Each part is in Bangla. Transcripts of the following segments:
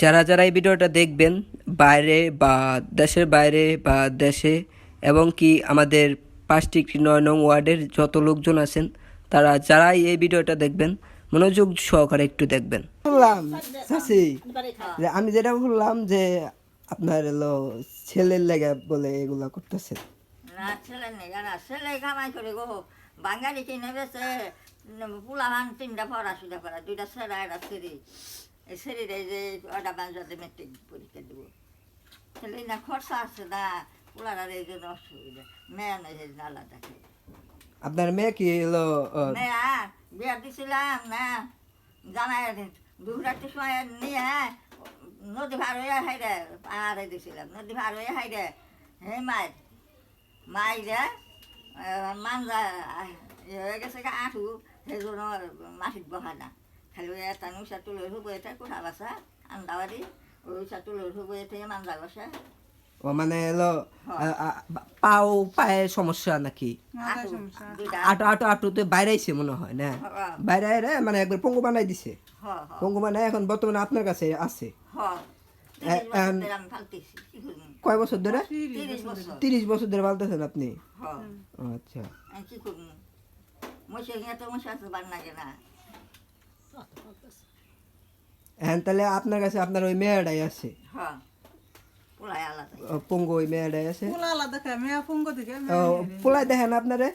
যারা যারা এই ভিডিওটা দেখবেন বাইরে বা দেশের বাইরে বা দেশে এবং কি আমাদের 5টি 9 নং ওয়ার্ডের যত লোকজন আছেন তারা যারাই এই ভিডিওটা দেখবেন মনোযোগ সহকারে একটু দেখবেন। শুনলাম চাচি যে আমি যেটা বললাম যে আপনার এলো ছেলের লেগে বলে এগুলা করতেছেন। না ছেলে নেই না ছেলে কামাই করে গো বাঙালি কিনে বেছে পুলাহান 3টা পড়াশোনা করা 2টা ছেলে একটা ছেড়ি এই ছেড়ির এই যে ওটা বাংলাতে মেট্রিক পরীক্ষা দেবো ছেলে না খরচা আছে না পুলার এই জন্য অসুবিধা মেয়ে নেই সেই আলাদা আপনার মেয়ে কি এলো মেয়া বিয়া দিছিলাম না জামাই দুরাত্রির সময় নিয়ে নদী ভার হয়ে হাইরে পাহাড়ে দিছিলাম নদী ভার হয়ে হাইরে হে মাইরে মানজা হয়ে গেছে আঁঠু সেই জন্য মাটিত বহা না খালি এটা উষা তুলে হুবো এটা কোঠা বাসা আন্দাবাড়ি ওই উষা তুলে হুবো এটা মানজা বসে ও মানে এলো পাও পায়ের সমস্যা নাকি আটো আটো আটোতে বাইরে আইছে মনে হয় না বাইরে আইরে মানে একবার পঙ্গু বানাই দিছে পঙ্গু বানাই এখন বর্তমানে আপনার কাছে আছে কয় বছর ধরে 30 বছর ধরে পালতেছেন আপনি আচ্ছা কি করবো মশা তো মশা তো বান লাগে না এখন তাহলে আপনার কাছে আপনার ওই মেয়েটাই আছে পঙ্গু ওই মেয়েটাই আছে পোলাই দেখেন আপনারে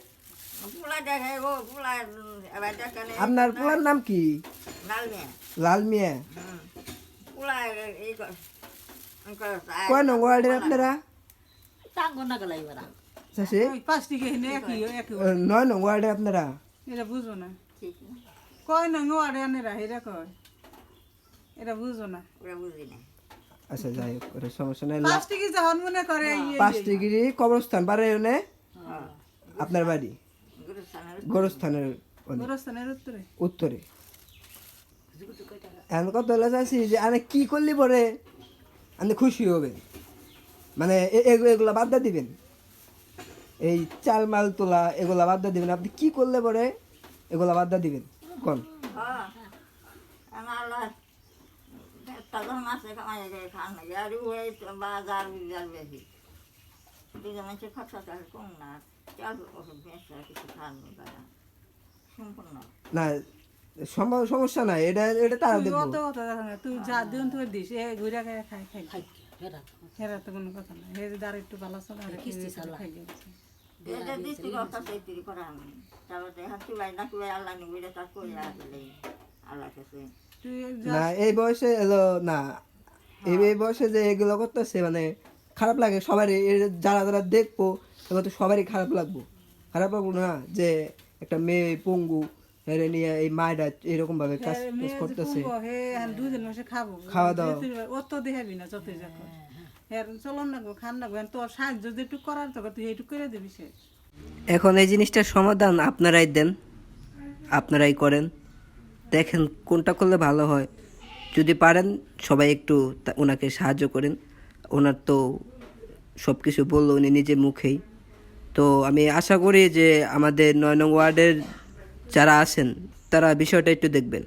আপনার পোলার নাম কি লাল মিয়া কয় নং ওয়ার্ডের আপনারা 9 নং ওয়ার্ডের আপনারা এটা বুঝো না কয় নং ওয়ার্ডে আনেরা এটা কয় এটা বুঝো না বুঝি না আচ্ছা যাই হোক ওটা সমস্যা নাই 5 টিকি যখন মনে করে 5 ডিগ্রি কবরস্থান বারে ওনে আপনার বাড়ি গোরস্থানের উত্তরে এখন কত হলে চাচ্ছি যে আমি কি করলি পরে আপনি খুশি হবেন মানে এগুলা বাদ দিয়ে দিবেন এই চাল মাল তোলা এগুলা বাদ দিয়ে দিবেন আপনি কি করলে পরে এগুলা বাদ দিয়ে দিবেন কোন তখন আছে খাওয়া খান আর ওই বাজার বিজার বেশি দুজন মানুষের খরচা কম না চাল ওষুধ বেশি কিছু খান সম্পূর্ণ না সমস্যা নাই এটা এটা তারা দেখবো তুই যা দিন তুই দিস এ ঘুরে খাই খাই খাই হেরা তো কোনো কথা না হে দাঁড় একটু ভালো চলে আর কিস্তি চালা খাই গেছে এটা দিচ্ছি কথা সেইটি করা আমি তারপরে হাত চুলাই না চুলাই আল্লাহ নিবি তার করে আসলে আল্লাহ কাছে না এই বয়সে এলো না এই বয়সে যে এগুলো করতেছে মানে খারাপ লাগে সবারই যারা যারা দেখবো এগুলো তো সবারই খারাপ লাগবো না যে একটা মেয়ে পঙ্গু হেরে নিয়ে এই মায়েরা এরকম ভাবে কাজ করতেছে খাওয়া দাওয়া ও তো দেখাবি না যতই যা চলন না খান না তোর সাহায্য যেটুক করার তো তুই এইটুক করে দিবি সে এখন এই জিনিসটার সমাধান আপনারাই দেন, আপনারাই করেন, দেখেন কোনটা করলে ভালো হয়। যদি পারেন সবাই একটু ওনাকে সাহায্য করেন। ওনার তো সব কিছু বললো উনি নিজে মুখেই। তো আমি আশা করি যে আমাদের 9 নং ওয়ার্ডের যারা আছেন তারা বিষয়টা একটু দেখবেন।